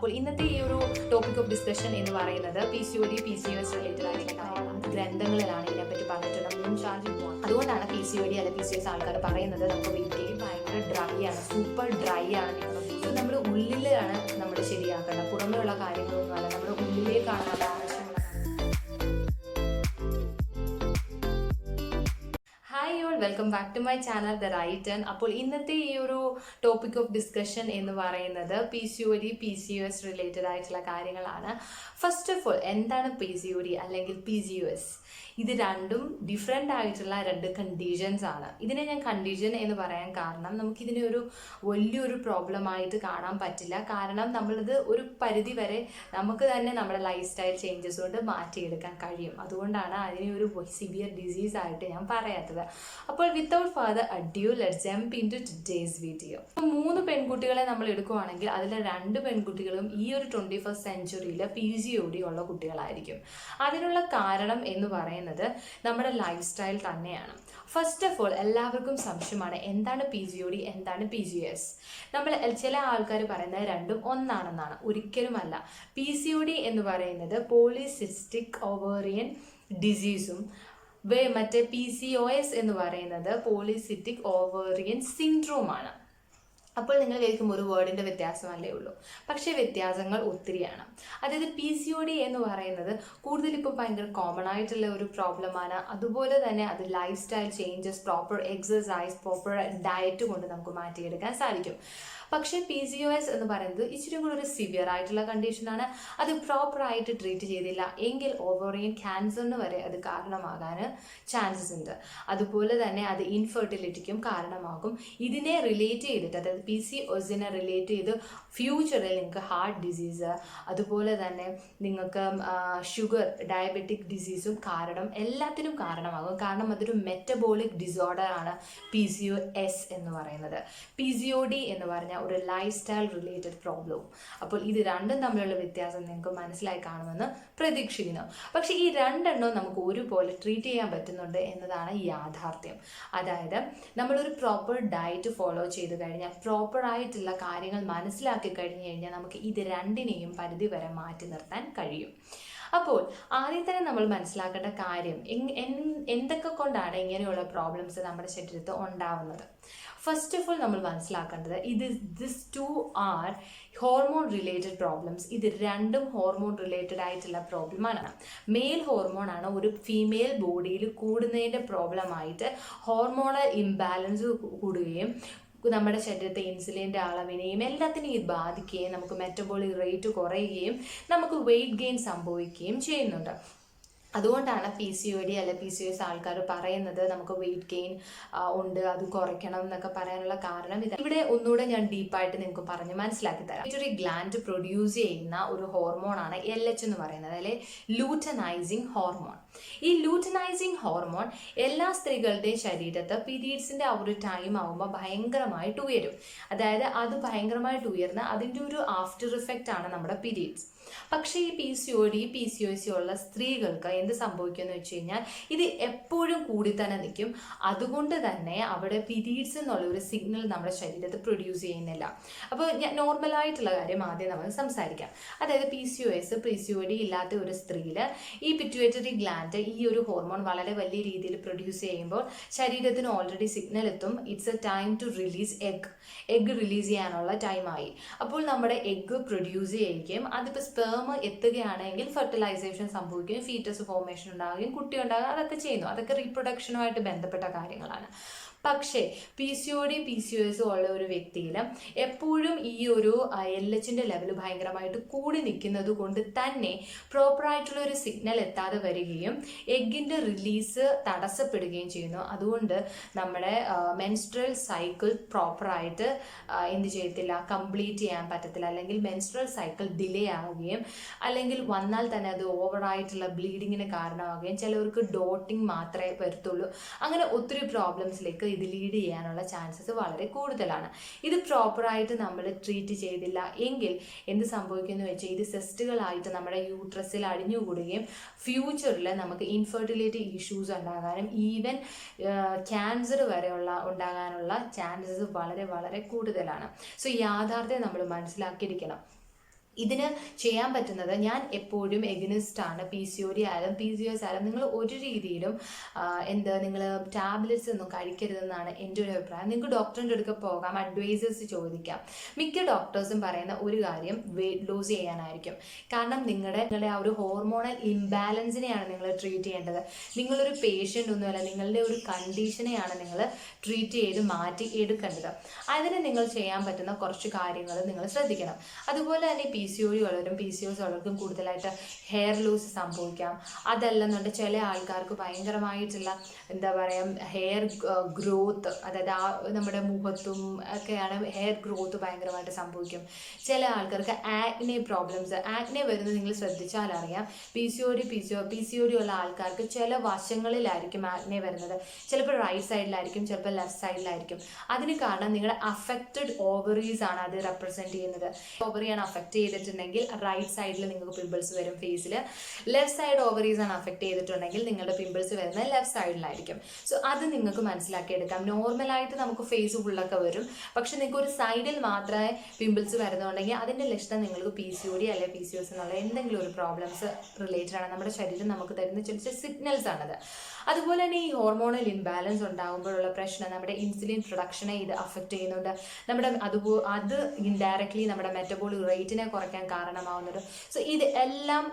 അപ്പോൾ ഇന്നത്തെ ഈ ഒരു ടോപ്പിക് ഓഫ് ഡിസ്കഷൻ എന്ന് പറയുന്നത് PCOD, PCOS റിലേറ്റഡ് ആയിട്ടുള്ള ഗ്രന്ഥങ്ങളിലാണ് ഇതിനെപ്പറ്റി പറഞ്ഞിട്ടുള്ള മുൻ ചാർജ് പോകാം. അതുകൊണ്ടാണ് PCOD അല്ലെ PCOS ആൾക്കാർ പറയുന്നത് നമുക്ക് വെയിറ്റ് ഗെയിൻ ഭയങ്കര ഡ്രൈ ആണ്, സൂപ്പർ ഡ്രൈ ആണ്. നമ്മൾ ഉള്ളിലാണ് നമ്മൾ ശരിയാക്കേണ്ടത്, പുറമേ ഉള്ള കാര്യങ്ങളൊന്നും അല്ല, നമ്മുടെ ഉള്ളിലേക്കാണ് അത് ആവശ്യമുള്ളത്. Hi all, welcome back to my channel The Right Turn. അപ്പോൾ ഇന്നത്തെ ഈ ഒരു ടോപ്പിക് ഓഫ് ഡിസ്കഷൻ എന്ന് പറയുന്നത് PCOD, PCOS റിലേറ്റഡ് ആയിട്ടുള്ള കാര്യങ്ങളാണ്. ഫസ്റ്റ് ഓഫ് ഓൾ, എന്താണ് PCOD അല്ലെങ്കിൽ PCOS? ഇത് രണ്ടും ഡിഫറെൻ്റ് ആയിട്ടുള്ള രണ്ട് കണ്ടീഷൻസ് ആണ്. ഇതിനെ ഞാൻ കണ്ടീഷൻ എന്ന് പറയാൻ കാരണം നമുക്കിതിനെ ഒരു വലിയൊരു പ്രോബ്ലമായിട്ട് കാണാൻ പറ്റില്ല. കാരണം നമ്മളിത് ഒരു പരിധി വരെ നമുക്ക് തന്നെ നമ്മുടെ ലൈഫ് സ്റ്റൈൽ ചേഞ്ചസ് കൊണ്ട് മാറ്റിയെടുക്കാൻ കഴിയും. അതുകൊണ്ടാണ് അതിനെ ഒരു സിവിയർ ഡിസീസ് ആയിട്ട് ഞാൻ പറയാത്തത്. അപ്പോൾ without further adieu, let's jump in to today's video. 3 പെൺകുട്ടികളെ നമ്മൾ എടുക്കുകയാണെങ്കിൽ അതിൽ 2 പെൺകുട്ടികളും ഈ ഒരു 21st സെഞ്ച്വറിയിൽ PCOD ഉള്ള കുട്ടികളായിരിക്കും. അതിനുള്ള കാരണം എന്ന് പറയുന്നത് നമ്മുടെ ലൈഫ് സ്റ്റൈൽ തന്നെയാണ്. ഫസ്റ്റ് ഓഫ് ഓൾ, എല്ലാവർക്കും സംശയമാണ് എന്താണ് PCOD, എന്താണ് PCOS. നമ്മൾ ചില ആൾക്കാർ പറയുന്നത് രണ്ടും ഒന്നാണെന്നാണ്. ഒരിക്കലുമല്ല. PCOD എന്ന് പറയുന്നത് പോളിസിസ്റ്റിക് ഓവേറിയൻ ഡിസീസും മറ്റേ PCOS എന്ന് പറയുന്നത് പോളിസിസ്റ്റിക് ഓവേറിയൻ സിൻഡ്രോമാണ്. അപ്പോൾ നിങ്ങൾ വിചാരിക്കും ഒരു വേർഡിൻ്റെ വ്യത്യാസമല്ലേ ഉള്ളൂ, പക്ഷേ വ്യത്യാസങ്ങൾ ഒത്തിരിയാണ്. അതായത് PCOD എന്ന് പറയുന്നത് കൂടുതൽ ഇപ്പോൾ ഭയങ്കര കോമൺ ആയിട്ടുള്ള ഒരു പ്രോബ്ലമാണ്. അതുപോലെ തന്നെ അത് life style changes, proper exercise, proper diet കൊണ്ട് നമുക്ക് മാറ്റിയെടുക്കാൻ സാധിക്കും. പക്ഷേ PCOS എന്ന് പറയുന്നത് ഇച്ചിരി കൂടി ഒരു സിവിയർ ആയിട്ടുള്ള കണ്ടീഷനാണ്. അത് പ്രോപ്പറായിട്ട് ട്രീറ്റ് ചെയ്തില്ല എങ്കിൽ ഓവറിയൻ ക്യാൻസറിന് വരെ അത് കാരണമാകാൻ ചാൻസസ് ഉണ്ട്. അതുപോലെ തന്നെ അത് ഇൻഫെർട്ടിലിറ്റിക്കും കാരണമാകും. ഇതിനെ റിലേറ്റ് ചെയ്തിട്ട്, അതായത് PCOSനെ റിലേറ്റ് ചെയ്ത് ഫ്യൂച്ചറിൽ നിങ്ങൾക്ക് ഹാർട്ട് ഡിസീസ്, അതുപോലെ തന്നെ നിങ്ങൾക്ക് ഷുഗർ, ഡയബറ്റിക് ഡിസീസും എല്ലാത്തിനും കാരണമാകും. കാരണം അതൊരു മെറ്റബോളിക് ഡിസോർഡർ ആണ് PCOS എന്ന് പറയുന്നത്. PCOD എന്ന് പറഞ്ഞാൽ ഒരു ലൈഫ് സ്റ്റൈൽ റിലേറ്റഡ് പ്രോബ്ലവും. അപ്പോൾ ഇത് രണ്ടും തമ്മിലുള്ള വ്യത്യാസം നിങ്ങൾക്ക് മനസ്സിലായി കാണുമെന്ന് പ്രതീക്ഷിക്കുന്നു. പക്ഷേ ഈ രണ്ടെണ്ണവും നമുക്ക് ഒരുപോലെ ട്രീറ്റ് ചെയ്യാൻ പറ്റുന്നുണ്ട് എന്നതാണ് യാഥാർത്ഥ്യം. അതായത് നമ്മളൊരു പ്രോപ്പർ ഡയറ്റ് ഫോളോ ചെയ്ത് കഴിഞ്ഞാൽ, പ്രോപ്പറായിട്ടുള്ള കാര്യങ്ങൾ മനസ്സിലാക്കി കഴിഞ്ഞു കഴിഞ്ഞാൽ നമുക്ക് ഇത് രണ്ടിനെയും പരിധി വരെ മാറ്റി നിർത്താൻ കഴിയും. അപ്പോൾ ആദ്യം തന്നെ നമ്മൾ മനസ്സിലാക്കേണ്ട കാര്യം എന്തൊക്കെ കൊണ്ടാണ് ഇങ്ങനെയുള്ള പ്രോബ്ലംസ് നമ്മുടെ ശരീരത്തിൽ ഉണ്ടാവുന്നത്. ഫസ്റ്റ് ഓഫ് ഓൾ നമ്മൾ മനസ്സിലാക്കേണ്ടത് this 2 are hormone related problems. ഇത് രണ്ടും ഹോർമോൺ റിലേറ്റഡ് ആയിട്ടുള്ള പ്രോബ്ലമാണ്. മെയിൽ ഹോർമോൺ ആണ് ഒരു ഫീമെയിൽ ബോഡിയിൽ കൂടുന്നതിൻ്റെ പ്രോബ്ലമായിട്ട് ഹോർമോണൽ ഇംബാലൻസ് കൂടുകയും നമ്മുടെ ശരീരത്തെ ഇൻസുലിൻ്റെ അളവിനെയും എല്ലാത്തിനെയും ഇത് ബാധിക്കുകയും നമുക്ക് മെറ്റബോളിക് റേറ്റ് കുറയുകയും നമുക്ക് വെയിറ്റ് ഗെയിൻ സംഭവിക്കുകയും ചെയ്യുന്നുണ്ട്. അതുകൊണ്ടാണ് PCOD അല്ലെ PCOS ആൾക്കാർ പറയുന്നത് നമുക്ക് വെയിറ്റ് ഗെയിൻ ഉണ്ട്, അത് കുറയ്ക്കണം എന്നൊക്കെ പറയാനുള്ള കാരണം ഇതാണ്. ഇവിടെ ഒന്നുകൂടെ ഞാൻ ഡീപ്പായിട്ട് നിങ്ങൾക്ക് പറഞ്ഞ് മനസ്സിലാക്കി തരാം. പിറ്റ്യൂട്ടറി ഗ്ലാൻഡ് പ്രൊഡ്യൂസ് ചെയ്യുന്ന ഒരു ഹോർമോണാണ് LH എന്ന് പറയുന്നത്, അല്ലെ ലൂട്ടനൈസിങ് ഹോർമോൺ. ഈ ലൂട്ടനൈസിങ് ഹോർമോൺ എല്ലാ സ്ത്രീകളുടെയും ശരീരത്ത് പീരീഡ്സിൻ്റെ ആ ഒരു ടൈം ആകുമ്പോൾ ഭയങ്കരമായിട്ട് ഉയരും. അതായത് അത് ഭയങ്കരമായിട്ട് ഉയർന്ന് അതിൻ്റെ ഒരു ആഫ്റ്റർ ഇഫക്റ്റ് ആണ് നമ്മുടെ പീരീഡ്സ്. പക്ഷേ ഈ PCOD, PCOS ഉള്ള സ്ത്രീകൾക്ക് എന്ത് സംഭവിക്കുമെന്ന് വെച്ച് കഴിഞ്ഞാൽ ഇത് എപ്പോഴും കൂടി തന്നെ നിൽക്കും. അതുകൊണ്ട് തന്നെ അവിടെ പീരീഡ്സ് എന്നുള്ള ഒരു സിഗ്നൽ നമ്മുടെ ശരീരത്തിൽ പ്രൊഡ്യൂസ് ചെയ്യുന്നില്ല. അപ്പോൾ നോർമലായിട്ടുള്ള കാര്യം ആദ്യം നമുക്ക് സംസാരിക്കാം. അതായത് PCOS, PCOD ഇല്ലാത്ത ഒരു സ്ത്രീയിൽ ഈ പിറ്റ്യൂട്ടറി ഗ്ലാൻഡ് ഈ ഒരു ഹോർമോൺ വളരെ വലിയ രീതിയിൽ പ്രൊഡ്യൂസ് ചെയ്യുമ്പോൾ ശരീരത്തിന് ഓൾറെഡി സിഗ്നൽ എത്തും, it's a time to release egg release ചെയ്യാനുള്ള ടൈമായി. അപ്പോൾ നമ്മുടെ എഗ് പ്രൊഡ്യൂസ് ചെയ്യുകയും അതിപ്പോൾ സ്പേം എത്തുകയാണെങ്കിൽ ഫെർട്ടിലൈസേഷൻ സംഭവിക്കുകയും ഫീറ്റസ് ഫോർമേഷൻ ഉണ്ടാകുകയും കുട്ടി ഉണ്ടാകുക, അതൊക്കെ ചെയ്യുന്നു. അതൊക്കെ റീപ്രൊഡക്ഷനുമായിട്ട് ബന്ധപ്പെട്ട കാര്യങ്ങളാണ്. പക്ഷേ PCOD, PCOS ഉള്ള ഒരു വ്യക്തിയിൽ എപ്പോഴും ഈ ഒരു LHൻ്റെ ലെവൽ ഭയങ്കരമായിട്ട് കൂടി നിൽക്കുന്നത് കൊണ്ട് തന്നെ പ്രോപ്പറായിട്ടുള്ള ഒരു സിഗ്നൽ എത്താതെ വരികയും എഗ്ഗിൻ്റെ റിലീസ് തടസ്സപ്പെടുകയും ചെയ്യുന്നു. അതുകൊണ്ട് നമ്മുടെ മെൻസ്ട്രൽ സൈക്കിൾ പ്രോപ്പറായിട്ട് എന്ത് ചെയ്യത്തില്ല, കംപ്ലീറ്റ് ചെയ്യാൻ പറ്റത്തില്ല. അല്ലെങ്കിൽ മെൻസ്ട്രൽ സൈക്കിൾ ഡിലേ ആവുകയും അല്ലെങ്കിൽ വന്നാൽ തന്നെ അത് ഓവറായിട്ടുള്ള ബ്ലീഡിങ്ങിന് കാരണമാവുകയും ചിലവർക്ക് ഡോട്ടിങ് മാത്രമേ വരത്തുള്ളൂ. അങ്ങനെ ഒത്തിരി പ്രോബ്ലംസിലേക്ക് ഇത് ലീഡ് ചെയ്യാനുള്ള ചാൻസസ് വളരെ കൂടുതലാണ്. ഇത് പ്രോപ്പറായിട്ട് നമ്മൾ ട്രീറ്റ് ചെയ്തില്ല എങ്കിൽ എന്ത് സംഭവിക്കുമെന്ന് വെച്ചാൽ ഇത് സിസ്റ്റുകളായിട്ട് നമ്മുടെ യൂട്രസിൽ അടിഞ്ഞുകൂടുകയും ഫ്യൂച്ചറിൽ നമുക്ക് ഇൻഫെർട്ടിലിറ്റി ഇഷ്യൂസ് ഉണ്ടാകാനും ഈവൻ ക്യാൻസർ വരെ ഉണ്ടാകാനുള്ള ചാൻസസ് വളരെ വളരെ കൂടുതലാണ്. സോ യാഥാർത്ഥ്യം നമ്മൾ മനസ്സിലാക്കിയിരിക്കണം. ഇതിന് ചെയ്യാൻ പറ്റുന്നത്, ഞാൻ എപ്പോഴും എഗനിസ്റ്റ് ആണ്. PCOD ആയാലും PCOS ആയാലും നിങ്ങൾ ഒരു രീതിയിലും നിങ്ങൾ ടാബ്ലറ്റ്സ് ഒന്നും കഴിക്കരുതെന്നാണ് എൻ്റെ ഒരു അഭിപ്രായം. നിങ്ങൾക്ക് ഡോക്ടറിൻ്റെ അടുക്ക പോകാം, അഡ്വൈസേഴ്സ് ചോദിക്കാം. മിക്ക ഡോക്ടേഴ്സും പറയുന്ന ഒരു കാര്യം വെയിറ്റ് ലോസ് ചെയ്യാനായിരിക്കും. കാരണം നിങ്ങളുടെ ആ ഒരു ഹോർമോണൽ ഇംബാലൻസിനെയാണ് നിങ്ങൾ ട്രീറ്റ് ചെയ്യേണ്ടത്. നിങ്ങളൊരു പേഷ്യൻ്റ് ഒന്നുമല്ല, നിങ്ങളുടെ ഒരു കണ്ടീഷനെയാണ് നിങ്ങൾ ട്രീറ്റ് ചെയ്ത് മാറ്റി എടുക്കേണ്ടത്. അതിന് നിങ്ങൾ ചെയ്യാൻ പറ്റുന്ന കുറച്ച് കാര്യങ്ങൾ നിങ്ങൾ ശ്രദ്ധിക്കണം. അതുപോലെ തന്നെ PCOD ഉള്ളവരും PCOS ഉള്ളവർക്കും കൂടുതലായിട്ട് ഹെയർ ലൂസ് സംഭവിക്കാം. അതല്ലെന്നുണ്ട് ചില ആൾക്കാർക്ക് ഭയങ്കരമായിട്ടുള്ള എന്താ പറയുക ഹെയർ ഗ്രോത്ത്, അതായത് നമ്മുടെ മുഖത്തും ഒക്കെയാണ് ഹെയർ ഗ്രോത്ത് ഭയങ്കരമായിട്ട് സംഭവിക്കും. ചില ആൾക്കാർക്ക് ആക്നെ പ്രോബ്ലംസ്, ആക്നെ വരുന്നത് നിങ്ങൾ ശ്രദ്ധിച്ചാൽ അറിയാം. PCOD ഉള്ള ആൾക്കാർക്ക് ചില വശങ്ങളിലായിരിക്കും ആക്നെ വരുന്നത്. ചിലപ്പോൾ റൈറ്റ് സൈഡിലായിരിക്കും, ചിലപ്പോൾ ലെഫ്റ്റ് സൈഡിലായിരിക്കും. അതിന് കാരണം നിങ്ങളുടെ അഫക്റ്റഡ് ഓവറീസ് ആണ് അത് റെപ്രസെൻറ്റ് ചെയ്യുന്നത്. ഓവറിയാണ് അഫക്റ്റ് ചെയ്തിട്ടുണ്ടെങ്കിൽ റൈറ്റ് സൈഡിൽ നിങ്ങൾക്ക് പിമ്പിൾസ് വരും ഫേസിൽ. ലെഫ്റ്റ് സൈഡ് ഓവറീസ് ആണ് അഫക്റ്റ് ചെയ്തിട്ടുണ്ടെങ്കിൽ നിങ്ങളുടെ പിമ്പിൾസ് വരുന്നത് ലെഫ്റ്റ് സൈഡിലായിരിക്കും. സോ അത് നിങ്ങൾക്ക് മനസ്സിലാക്കിയെടുക്കാം. നോർമലായിട്ട് നമുക്ക് ഫേസ് ഫുള്ളൊക്കെ വരും, പക്ഷെ നിങ്ങൾക്ക് ഒരു സൈഡിൽ മാത്രമേ പിമ്പിൾസ് വരുന്നുണ്ടെങ്കിൽ അതിൻ്റെ ലക്ഷണം നിങ്ങൾക്ക് PCOD അല്ലെങ്കിൽ PCOS എന്നുള്ള എന്തെങ്കിലും ഒരു പ്രോബ്ലംസ് റിലേറ്റഡ് ആണ്. നമ്മുടെ ശരീരം നമുക്ക് തരുന്ന ചെറിയ സിഗ്നൽസ് ആണത്. അതുപോലെ തന്നെ ഈ ഹോർമോണൽ ഇംബാലൻസ് ഉണ്ടാകുമ്പോഴുള്ള പ്രശ്നം നമ്മുടെ ഇൻസുലിൻ പ്രൊഡക്ഷനെ ഇത് അഫക്റ്റ് ചെയ്യുന്നുണ്ട്. അത് ഇൻഡയറക്ട്ലി നമ്മുടെ മെറ്റബോളിക് റേറ്റിനെ കുറയ്ക്കാൻ കാരണമാവുന്നുണ്ട്. സോ ഇത് എല്ലാം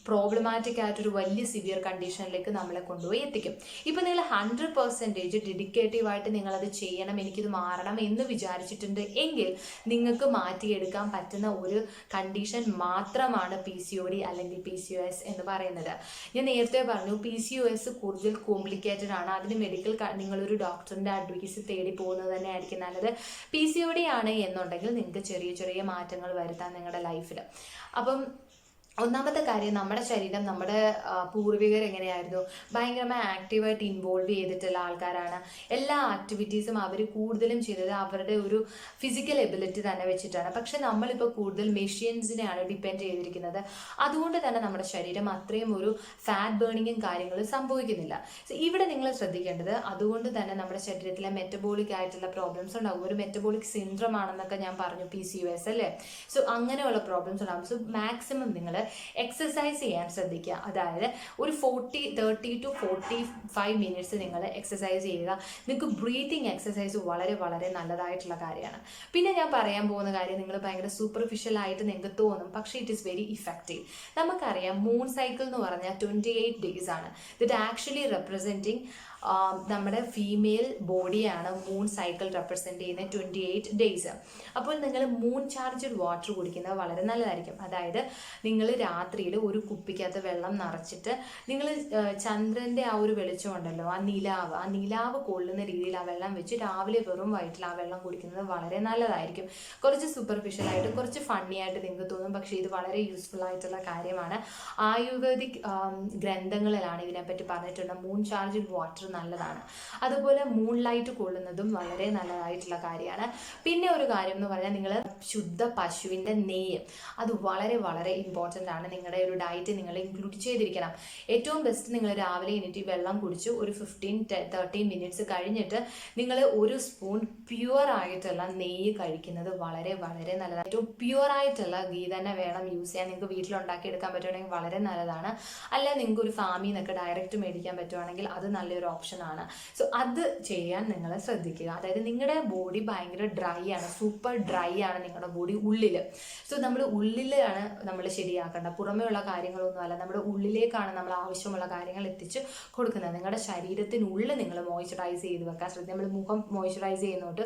പ്രോബ്ലമാറ്റിക് ആയിട്ടൊരു വലിയ സിവിയർ കണ്ടീഷനിലേക്ക് നമ്മളെ കൊണ്ടുപോയി എത്തിക്കും. ഇപ്പം നിങ്ങൾ 100% ഡെഡിക്കേറ്റീവായിട്ട് നിങ്ങളത് ചെയ്യണം, എനിക്കിത് മാറണം എന്ന് വിചാരിച്ചിട്ടുണ്ട് എങ്കിൽ നിങ്ങൾക്ക് മാറ്റിയെടുക്കാൻ പറ്റുന്ന ഒരു കണ്ടീഷൻ മാത്രമാണ് PCOD അല്ലെങ്കിൽ PCOS എന്ന് പറയുന്നത്. ഞാൻ നേരത്തെ പറഞ്ഞു PCOS കൂടുതൽ കോംപ്ലിക്കേറ്റഡ് ആണ്. അതിന് മെഡിക്കൽ നിങ്ങളൊരു ഡോക്ടറിൻ്റെ അഡ്വൈസ് തേടി പോകുന്നത് തന്നെ ആയിരിക്കും നല്ലത്. PCOD ആണ് എന്നുണ്ടെങ്കിൽ നിങ്ങൾക്ക് ചെറിയ ചെറിയ മാറ്റങ്ങൾ വരുത്താം നിങ്ങളുടെ ലൈഫിൽ. അപ്പം ഒന്നാമത്തെ കാര്യം, നമ്മുടെ ശരീരം, നമ്മുടെ പൂർവികർ എങ്ങനെയായിരുന്നു, ഭയങ്കരമായി ആക്റ്റീവായിട്ട് ഇൻവോൾവ് ചെയ്തിട്ടുള്ള ആൾക്കാരാണ്. എല്ലാ ആക്ടിവിറ്റീസും അവർ കൂടുതലും ചെയ്തത് അവരുടെ ഒരു ഫിസിക്കൽ എബിലിറ്റി തന്നെ വെച്ചിട്ടാണ്. പക്ഷെ നമ്മളിപ്പോൾ കൂടുതൽ മെഷീൻസിനെയാണ് ഡിപ്പെൻഡ് ചെയ്തിരിക്കുന്നത്. അതുകൊണ്ട് തന്നെ നമ്മുടെ ശരീരം അത്രയും ഒരു ഫാറ്റ് ബേണിങ്ങും കാര്യങ്ങളും സംഭവിക്കുന്നില്ല. സോ ഇവിടെ നിങ്ങൾ ശ്രദ്ധിക്കേണ്ടത്, അതുകൊണ്ട് തന്നെ നമ്മുടെ ശരീരത്തിലെ മെറ്റബോളിക് ആയിട്ടുള്ള പ്രോബ്ലംസ് ഉണ്ടാകും. ഒരു മെറ്റബോളിക് സിൻഡ്രം ആണെന്നൊക്കെ ഞാൻ പറഞ്ഞു, PCOS അല്ലേ. സോ അങ്ങനെയുള്ള പ്രോബ്ലംസ് ഉണ്ടാകും. സോ മാക്സിമം നിങ്ങൾ എക്സസൈസ് ചെയ്യാൻ ശ്രദ്ധിക്കുക. അതായത് ഒരു 30 to 45 മിനിറ്റ്സ് നിങ്ങൾ എക്സസൈസ് ചെയ്യുക. നിങ്ങൾക്ക് ബ്രീത്തിങ് എക്സസൈസ് വളരെ വളരെ നല്ലതായിട്ടുള്ള കാര്യമാണ്. പിന്നെ ഞാൻ പറയാൻ പോകുന്ന കാര്യം നിങ്ങൾ ഭയങ്കര സൂപ്പർഫിഷ്യൽ ആയിട്ട് നിങ്ങൾക്ക് തോന്നും, പക്ഷേ ഇറ്റ് ഈസ് വെരി ഇഫക്റ്റീവ്. നമുക്കറിയാം മൂൺ സൈക്കിൾ എന്ന് പറഞ്ഞാൽ 28 days ആണ്. ദിറ്റ് ആക്ച്വലി റെപ്രസെൻറ്റിങ് നമ്മുടെ ഫീമെയിൽ ബോഡിയാണ് മൂൺ സൈക്കിൾ റെപ്രസെൻറ്റ് ചെയ്യുന്ന 28 days. അപ്പോൾ നിങ്ങൾ മൂൺ ചാർജഡ് വാട്ടർ കുടിക്കുന്നത് വളരെ നല്ലതായിരിക്കും. അതായത് നിങ്ങൾ രാത്രിയിൽ ഒരു കുപ്പിക്കകത്ത് വെള്ളം നിറച്ചിട്ട് നിങ്ങൾ ചന്ദ്രൻ്റെ ആ ഒരു വെളിച്ചം ഉണ്ടല്ലോ, ആ നിലാവ് കൊള്ളുന്ന രീതിയിൽ ആ വെള്ളം വെച്ച് രാവിലെ വെറും വയറ്റിൽ ആ വെള്ളം കുടിക്കുന്നത് വളരെ നല്ലതായിരിക്കും. കുറച്ച് സൂപ്പർഫിഷ്യലായിട്ട്, കുറച്ച് ഫണ്ണി ആയിട്ട് നിങ്ങൾക്ക് തോന്നും, പക്ഷേ ഇത് വളരെ യൂസ്ഫുൾ ആയിട്ടുള്ള കാര്യമാണ്. ആയുർവേദിക് ഗ്രന്ഥങ്ങളിലാണ് ഇതിനെപ്പറ്റി പറഞ്ഞിട്ടുണ്ട്. മൂൺ ചാർജഡ് വാട്ടർ നല്ലതാണ്. അതുപോലെ മൂൺ ലൈറ്റ് കൊള്ളുന്നതും വളരെ നല്ലതായിട്ടുള്ള കാര്യമാണ്. പിന്നെ ഒരു കാര്യം എന്ന് പറഞ്ഞാൽ, നിങ്ങൾ ശുദ്ധ പശുവിൻ്റെ നെയ്യ്, അത് വളരെ വളരെ ഇമ്പോർട്ടൻ്റ് ആണ്. നിങ്ങളുടെ ഒരു ഡയറ്റ് നിങ്ങൾ ഇൻക്ലൂഡ് ചെയ്തിരിക്കണം. ഏറ്റവും ബെസ്റ്റ് നിങ്ങൾ രാവിലെ എണീറ്റ് വെള്ളം കുടിച്ച് ഒരു 15-30 മിനിറ്റ്സ് കഴിഞ്ഞിട്ട് നിങ്ങൾ ഒരു സ്പൂൺ പ്യുവർ ആയിട്ടുള്ള നെയ്യ് കഴിക്കുന്നത് വളരെ വളരെ നല്ലതാണ്. ഏറ്റവും പ്യുവർ ആയിട്ടുള്ള ഗീ തന്നെ വേണം യൂസ് ചെയ്യാൻ. നിങ്ങൾക്ക് വീട്ടിലുണ്ടാക്കി എടുക്കാൻ പറ്റുവാണെങ്കിൽ വളരെ നല്ലതാണ്. അല്ല നിങ്ങൾക്ക് ഒരു ഫാമിൽ നിന്നൊക്കെ ഡയറക്റ്റ് മേടിക്കാൻ പറ്റുവാണെങ്കിൽ അത് നല്ലൊരു ഓപ്ഷനാണ്. സോ അത് ചെയ്യാൻ നിങ്ങൾ ശ്രദ്ധിക്കുക. അതായത് നിങ്ങളുടെ ബോഡി ഭയങ്കര ഡ്രൈ ആണ്, സൂപ്പർ ഡ്രൈ ആണ് നിങ്ങളുടെ ബോഡി ഉള്ളിൽ. സോ നമ്മൾ ഉള്ളിലാണ് നമ്മൾ ശരിയാക്കേണ്ടത്, പുറമേ ഉള്ള കാര്യങ്ങളൊന്നുമല്ല. നമ്മുടെ ഉള്ളിലേക്കാണ് നമ്മൾ ആവശ്യമുള്ള കാര്യങ്ങൾ എത്തിച്ച് കൊടുക്കുന്നത്. നിങ്ങളുടെ ശരീരത്തിനുള്ളിൽ നിങ്ങൾ മോയ്സ്ചറൈസ് ചെയ്ത് വെക്കാൻ ശ്രദ്ധിക്കുക. നമ്മൾ മുഖം മോയ്സ്ചറൈസ് ചെയ്യുന്നതുകൊണ്ട്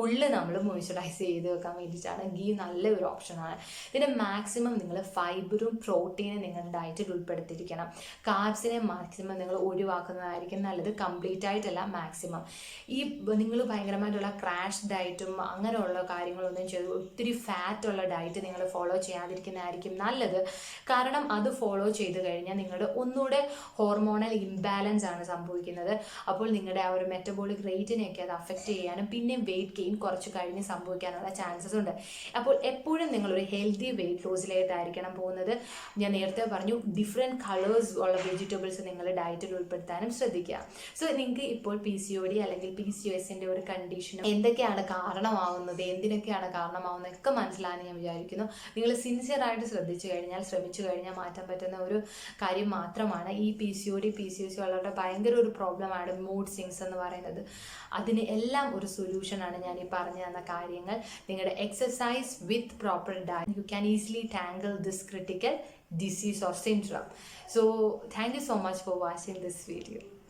ഉള്ളിൽ നമ്മൾ മോയ്സ്ചറൈസ് ചെയ്ത് വെക്കാൻ വേണ്ടിയിട്ടാണ് ഗീ നല്ലൊരു ഓപ്ഷനാണ്. ഇതിന് മാക്സിമം നിങ്ങൾ ഫൈബറും പ്രോട്ടീനും നിങ്ങളുടെ ഡയറ്റിൽ ഉൾപ്പെടുത്തിയിരിക്കണം. കാർബ്സിനെ മാക്സിമം നിങ്ങൾ ഒഴിവാക്കുന്നതായിരിക്കും നല്ലത്. കംപ്ലീറ്റ് ആയിട്ടല്ല, മാക്സിമം. ഈ നിങ്ങൾ ഭയങ്കരമായിട്ടുള്ള ക്രാഷ് ഡയറ്റും അങ്ങനെയുള്ള കാര്യങ്ങളൊന്നും ചെയ്ത് ഒത്തിരി ഫാറ്റുള്ള ഡയറ്റ് നിങ്ങൾ ഫോളോ ചെയ്യാതിരിക്കുന്നതായിരിക്കും നല്ലത്. കാരണം അത് ഫോളോ ചെയ്ത് കഴിഞ്ഞാൽ നിങ്ങളുടെ ഒന്നുകൂടെ ഹോർമോണൽ ഇംബാലൻസ് ആണ് സംഭവിക്കുന്നത്. അപ്പോൾ നിങ്ങളുടെ ആ ഒരു മെറ്റബോളിക് റേറ്റിനെയൊക്കെ അത് അഫക്റ്റ് ചെയ്യാനും പിന്നെ വെയിറ്റ് ഗെയിൻ കുറച്ച് കഴിഞ്ഞ് സംഭവിക്കാനുള്ള ചാൻസസ് ഉണ്ട്. അപ്പോൾ എപ്പോഴും നിങ്ങളൊരു ഹെൽത്തി വെയിറ്റ് ലോസിലായിട്ടായിരിക്കണം പോകുന്നത്. ഞാൻ നേരത്തെ പറഞ്ഞു, ഡിഫറെൻറ്റ് കളേഴ്സ് ഉള്ള വെജിറ്റബിൾസ് നിങ്ങൾ ഡയറ്റിൽ ഉൾപ്പെടുത്താനും ശ്രദ്ധിക്കുക. സോ നിങ്ങൾക്ക് ഇപ്പോൾ PCOD അല്ലെങ്കിൽ PCOSന്റെ ഒരു കണ്ടീഷനും എന്തൊക്കെയാണ് കാരണമാവുന്നത്, എന്തിനൊക്കെയാണ് കാരണമാവുന്നത് ഒക്കെ മനസ്സിലാകാൻ ഞാൻ വിചാരിക്കുന്നു. നിങ്ങൾ സിൻസിയറായിട്ട് ശ്രമിച്ചു കഴിഞ്ഞാൽ മാറ്റാൻ പറ്റുന്ന ഒരു കാര്യം മാത്രമാണ് ഈ PCOD PCOS വളരെ ഭയങ്കര ഒരു പ്രോബ്ലമാണ് മൂഡ് സ്വിങ്സ് എന്ന് പറയുന്നത്. അതിന് എല്ലാം ഒരു സൊല്യൂഷനാണ് ഞാൻ ഈ പറഞ്ഞു തന്ന കാര്യങ്ങൾ. നിങ്ങളുടെ exercise with proper diet, you can easily tangle this critical disease or syndrome. So thank you so much for watching this video.